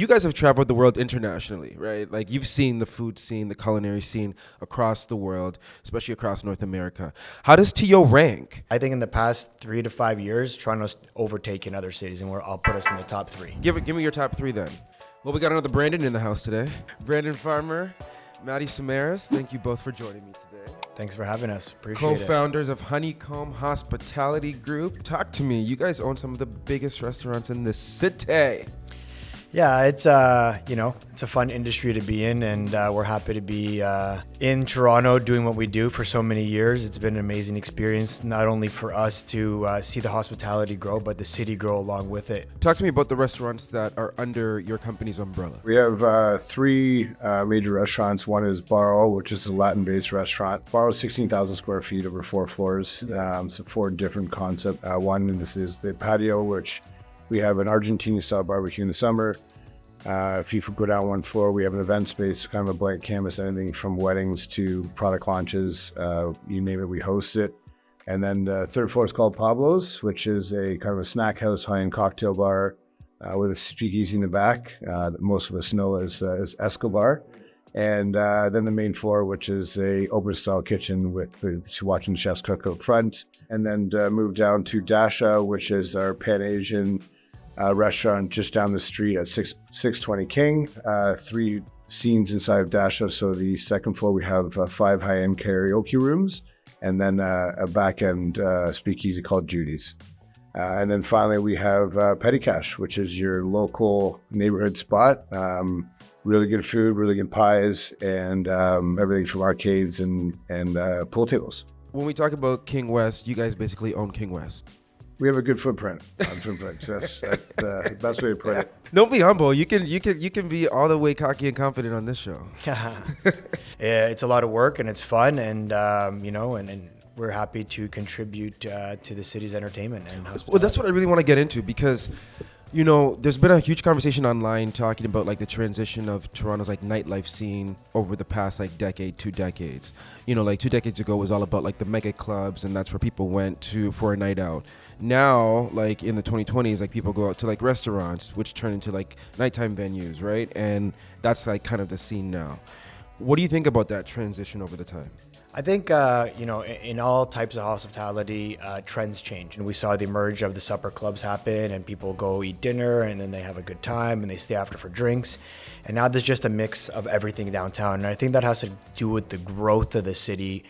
You guys have traveled the world internationally, right? Like you've seen the food scene, the culinary scene across the world, especially across North America. How does TO rank? I think in the past 3 to 5 years, Toronto's overtaken other cities, and I'll put us in the top three. Give me your top three then. Well, we got another Brandon in the house today. Brandon Farmer, Matty Tsoumaris, thank you both for joining me today. Thanks for having us. Appreciate it. Co-founders of Honeycomb Hospitality Group. Talk to me. You guys own some of the biggest restaurants in the city. Yeah, it's it's a fun industry to be in, and we're happy to be in Toronto doing what we do for so many years. It's been an amazing experience, not only for us to see the hospitality grow, but the city grow along with it. Talk to me about the restaurants that are under your company's umbrella. We have three major restaurants. One is Barro, which is a Latin-based restaurant. Barro is 16,000 square feet over 4 floors, so 4 different concepts. One, this is the patio, which we have an Argentinian-style barbecue in the summer. If you go down 1 floor, we have an event space, kind of a blank canvas, anything from weddings to product launches, you name it, we host it. And then the 3rd floor is called Pablo's, which is a kind of a snack house, high-end cocktail bar with a speakeasy in the back that most of us know as Escobar. And then the main floor, which is a open-style kitchen with watching the chefs cook out front. And then move down to Dasha, which is our Pan-Asian restaurant just down the street at 620 King. 3 scenes inside of Dasha. So the 2nd floor, we have 5 high-end karaoke rooms, and then a back-end speakeasy called Judy's. And then finally, we have Petty Cash, which is your local neighborhood spot. Really good food, really good pies, and everything from arcades and pool tables. When we talk about King West, you guys basically own King West. We have a good footprint on footprint. That's the best way to put it. Don't be humble. You can be all the way cocky and confident on this show. Yeah, it's a lot of work and it's fun, and and we're happy to contribute to the city's entertainment and hospitality. Well, that's what I really want to get into because, there's been a huge conversation online talking about like the transition of Toronto's like nightlife scene over the past like decade, 2 decades. Like 2 decades ago was all about like the mega clubs, and that's where people went to for a night out. Now, like in the 2020s, like people go out to like restaurants, which turn into like nighttime venues, right? And that's like kind of the scene now. What do you think about that transition over the time? I think, in all types of hospitality, trends change. And we saw the emerge of the supper clubs happen, and people go eat dinner, and then they have a good time, and they stay after for drinks. And now there's just a mix of everything downtown. And I think that has to do with the growth of the city,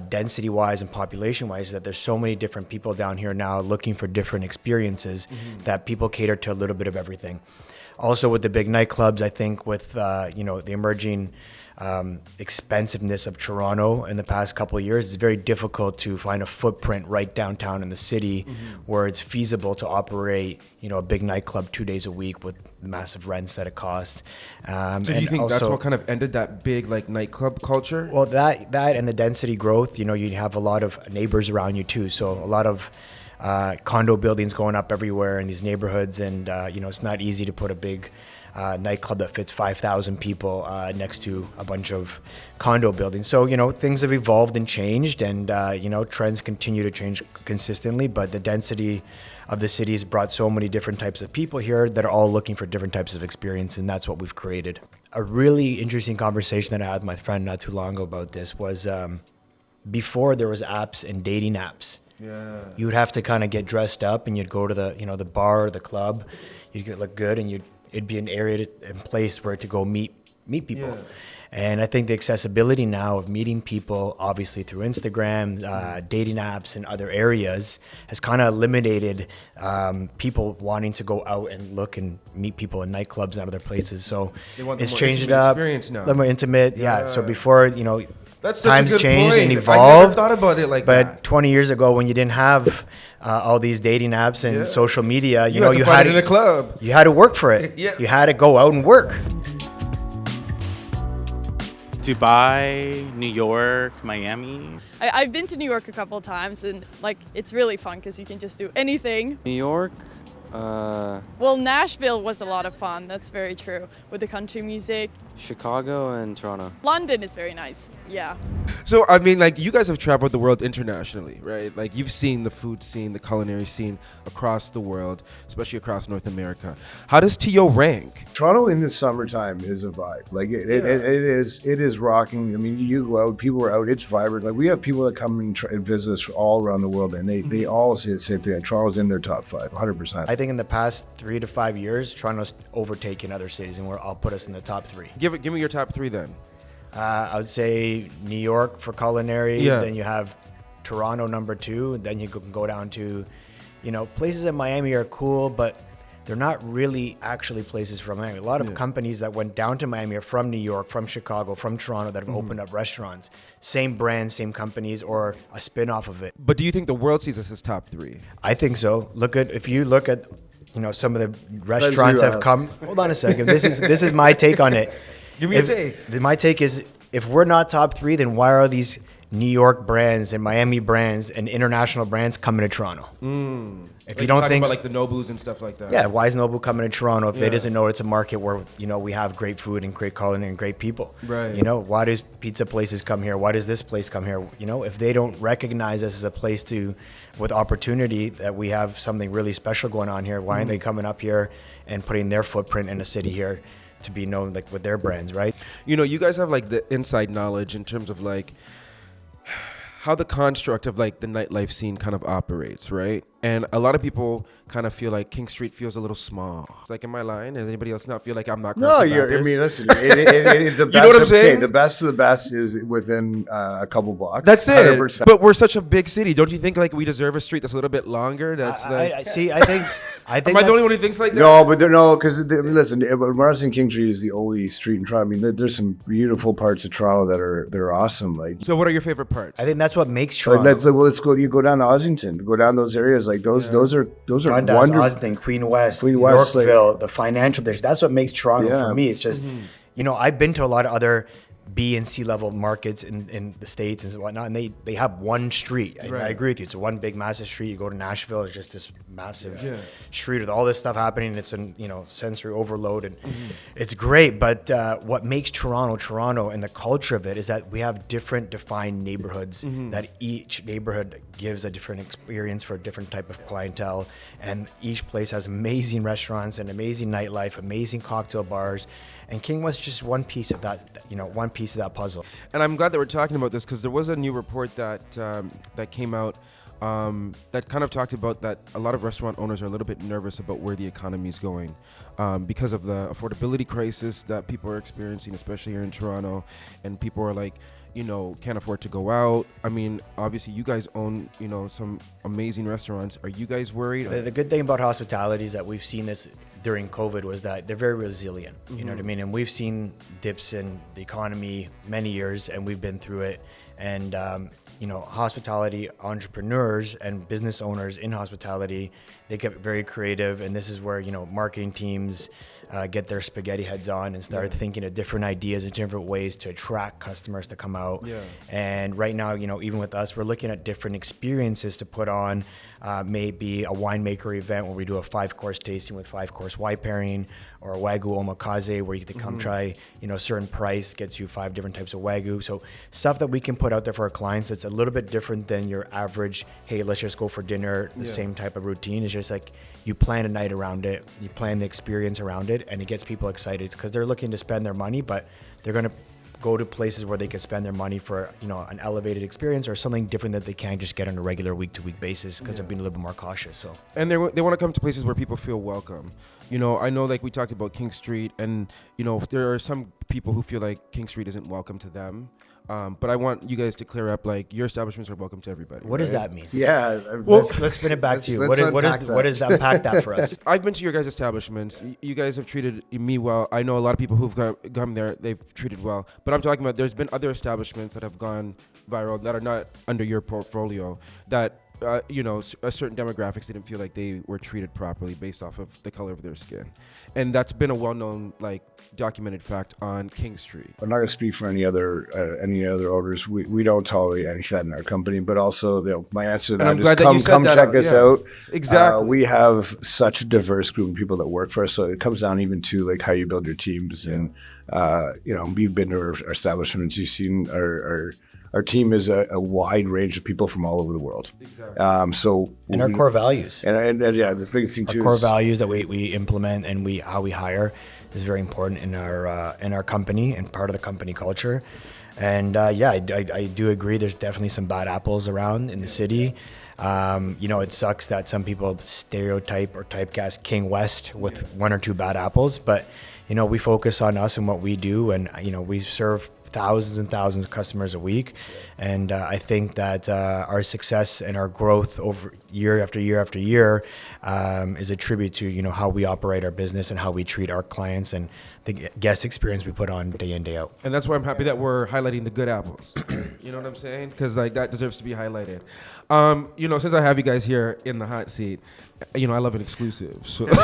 density-wise and population-wise, that there's so many different people down here now looking for different experiences that people cater to a little bit of everything. Also with the big nightclubs, I think with, the emerging expensiveness of Toronto in the past couple of years, it's very difficult to find a footprint right downtown in the city where it's feasible to operate, a big nightclub 2 days a week with the massive rents that it costs. So do you think also, that's what kind of ended that big like nightclub culture? Well, that and the density growth, you have a lot of neighbors around you too. So a lot of condo buildings going up everywhere in these neighborhoods, and it's not easy to put a big nightclub that fits 5,000 people next to a bunch of condo buildings. So, things have evolved and changed, and, trends continue to change consistently, but the density of the city has brought so many different types of people here that are all looking for different types of experience, and that's what we've created. A really interesting conversation that I had with my friend not too long ago about this was before there was apps and dating apps. Yeah. You would have to kind of get dressed up, and you'd go to the bar or the club, you'd look good, and it'd be an area and place where to go meet people. Yeah. And I think the accessibility now of meeting people, obviously through Instagram, dating apps, and other areas, has kind of eliminated people wanting to go out and look and meet people in nightclubs and other places. So it's changed it up. A little more intimate. Yeah. So before, that's times changed and evolved. I never thought about it like that. But 20 years ago, when you didn't have all these dating apps and social media, you had to in a club. You had to work for it. Yeah. You had to go out and work. Dubai, New York, Miami. I've been to New York a couple of times, and it's really fun because you can just do anything. New York, Well, Nashville was a lot of fun. That's very true. With the country music. Chicago and Toronto. London is very nice. Yeah. So, I mean, like, you guys have traveled the world internationally, right? Like, you've seen the food scene, the culinary scene across the world, especially across North America. How does TO rank? Toronto in the summertime is a vibe. Like it is rocking. I mean, you go out, people are out. It's vibrant. Like we have people that come and visit us all around the world, and they all say the same thing. Toronto's in their top 5, 100%. I think in the past 3 to 5 years, Toronto's overtaken other cities, and I'll put us in the top 3. Give me your top 3 then. I would say New York for culinary. Yeah. Then you have Toronto number 2. Then you can go down to, places in Miami are cool, but they're not really actually places from Miami. A lot of companies that went down to Miami are from New York, from Chicago, from Toronto that have opened up restaurants. Same brands, same companies, or a spin-off of it. But do you think the world sees us as top 3? I think so. If you look at, some of the restaurants have come. Hold on a second. This is my take on it. Give me a take. My take is, if we're not top 3, then why are these New York brands and Miami brands and international brands coming to Toronto? If you don't think about like the Nobus and stuff like that. Yeah, why is Nobu coming to Toronto if they doesn't know it's a market where we have great food and great culinary and great people? Right. Why does pizza places come here? Why does this place come here? If they don't recognize us as a place with opportunity, that we have something really special going on here, why aren't they coming up here and putting their footprint in a city here to be known like with their brands, right? You guys have like the inside knowledge in terms of like how the construct of like the nightlife scene kind of operates, right? And a lot of people kind of feel like King Street feels a little small. It's like, am I lying? Does anybody else not feel like I'm not? No, listen. It is the best. You know what I'm saying? The best of the best is within a couple blocks. That's it. 100%. But we're such a big city. Don't you think like we deserve a street that's a little bit longer? That's I think am I the only one who thinks like that? No, but because listen, Marsden King Street is the only street in Toronto. I mean, there's some beautiful parts of Toronto that are awesome. Like, so what are your favorite parts? I think that's what makes Toronto. Let's go. You go down to Ossington, go down those areas. Like those are Dundas, Ossington, Queen West, Yorkville, the financial district. That's what makes Toronto for me. It's just, I've been to a lot of other B and C level markets in the States and whatnot, and they have one street. Right. I agree with you. It's one big massive street. You go to Nashville, it's just this massive street with all this stuff happening. It's sensory overload, and it's great. But what makes Toronto, and the culture of it is that we have different defined neighborhoods. That each neighborhood gives a different experience for a different type of clientele, and each place has amazing restaurants and amazing nightlife, amazing cocktail bars. And King was just one piece of that, one piece of that puzzle. And I'm glad that we're talking about this because there was a new report that came out that kind of talked about that a lot of restaurant owners are a little bit nervous about where the economy is going because of the affordability crisis that people are experiencing, especially here in Toronto. And people are like, can't afford to go out. I mean, obviously you guys own, some amazing restaurants. Are you guys worried? The good thing about hospitality is that we've seen this during COVID was that they're very resilient. You know what I mean? And we've seen dips in the economy many years, and we've been through it. And, hospitality entrepreneurs and business owners in hospitality, they get very creative. And this is where, marketing teams get their spaghetti heads on and start thinking of different ideas and different ways to attract customers to come out. Yeah. And right now, even with us, we're looking at different experiences to put on. Maybe a winemaker event where we do a 5-course tasting with 5-course wine pairing, or a Wagyu omakase where you get to come try, a certain price gets you 5 different types of Wagyu. So stuff that we can put out there for our clients that's a little bit different than your average, hey, let's just go for dinner, the same type of routine. It's just like you plan a night around it, you plan the experience around it, and it gets people excited because they're looking to spend their money, but they're going to go to places where they can spend their money for an elevated experience or something different that they can't just get on a regular week-to-week basis because they're being a little bit more cautious. So and they want to come to places where people feel welcome. I know like we talked about King Street, and there are some people who feel like King Street isn't welcome to them. But I want you guys to clear up, like, your establishments are welcome to everybody. What does that mean? Yeah. Well, let's spin it back to you. What does that unpack that for us? I've been to your guys' establishments. You guys have treated me well. I know a lot of people who've come there, they've treated well. But I'm talking about there's been other establishments that have gone viral that are not under your portfolio that a certain demographics didn't feel like they were treated properly based off of the color of their skin, and that's been a well-known, like, documented fact on King Street. I'm not going to speak for any other owners. We don't tolerate any of that in our company. But also, my answer to that I'm is glad that you said come that check out. us Yeah. out. Exactly. We have such a diverse group of people that work for us. So it comes down even to like how you build your teams. And we've been to our establishments. You've seen our team is a wide range of people from all over the world. Exactly. And our core values. And the big thing too Our core is values that we implement and how we hire is very important in our company and part of the company culture. And I do agree. There's definitely some bad apples around in the city. It sucks that some people stereotype or typecast King West with one or two bad apples, but we focus on us and what we do, and we serve thousands and thousands of customers a week, and I think that our success and our growth over year after year after year is a tribute to how we operate our business and how we treat our clients and the guest experience we put on day in, day out. And that's why I'm happy that we're highlighting the good apples. You know what I'm saying? Because like that deserves to be highlighted. Since I have you guys here in the hot seat, I love an exclusive. So. here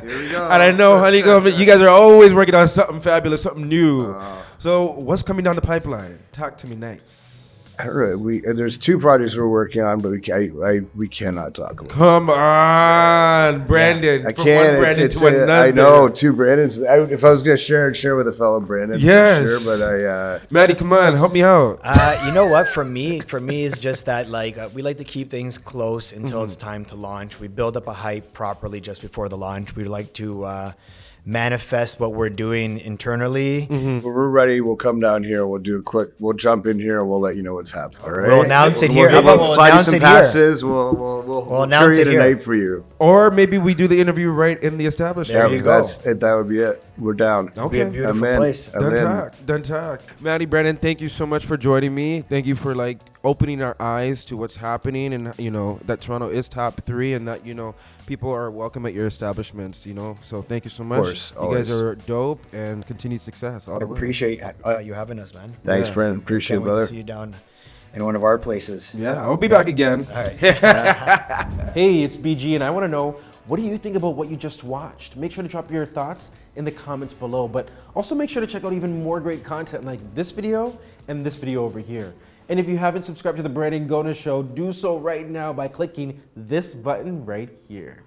we go. And I know, Honeycomb, you guys are always working on something fabulous, something new. So what's coming down the pipeline? Talk to me nice. All right, there's two projects we're working on, but we cannot talk about. Come on, Brandon. I From can't. one Brandon It's to another. I know, two Brandons. If I was going to share with a fellow Brandon, Yes. for sure, but Maddie, come on, help me out. You know what? For me, it's just that we like to keep things close until it's time to launch. We build up a hype properly just before the launch. We like to manifest what we're doing internally. when we're ready, we'll come down here. We'll jump in here and we'll let you know what's happening. All right. We'll announce it here. We'll, How about we'll we'll fly you announce some it here? passes. We'll announce curate it here. a night for you. Or maybe we do the interview right in the establishment. There you go. That's it. That would be it. We're down. It'll be a Okay. beautiful I'm in. place. I'm in. Done talk. Maddie, Brandon, thank you so much for joining me. Thank you for opening our eyes to what's happening, and that Toronto is top 3, and that people are welcome at your establishments. So thank you so much. course, you always. guys are dope, and continued success. All I the way. appreciate you having us, man. Thanks, Yeah. friend. Appreciate Can't it, wait to brother. see you down in one of our places. Yeah, I'll be back again. All right. Hey, it's BG, and I want to know, what do you think about what you just watched? Make sure to drop your thoughts in the comments below, but also make sure to check out even more great content like this video and this video over here. And if you haven't subscribed to the Brandon Gona Show, do so right now by clicking this button right here.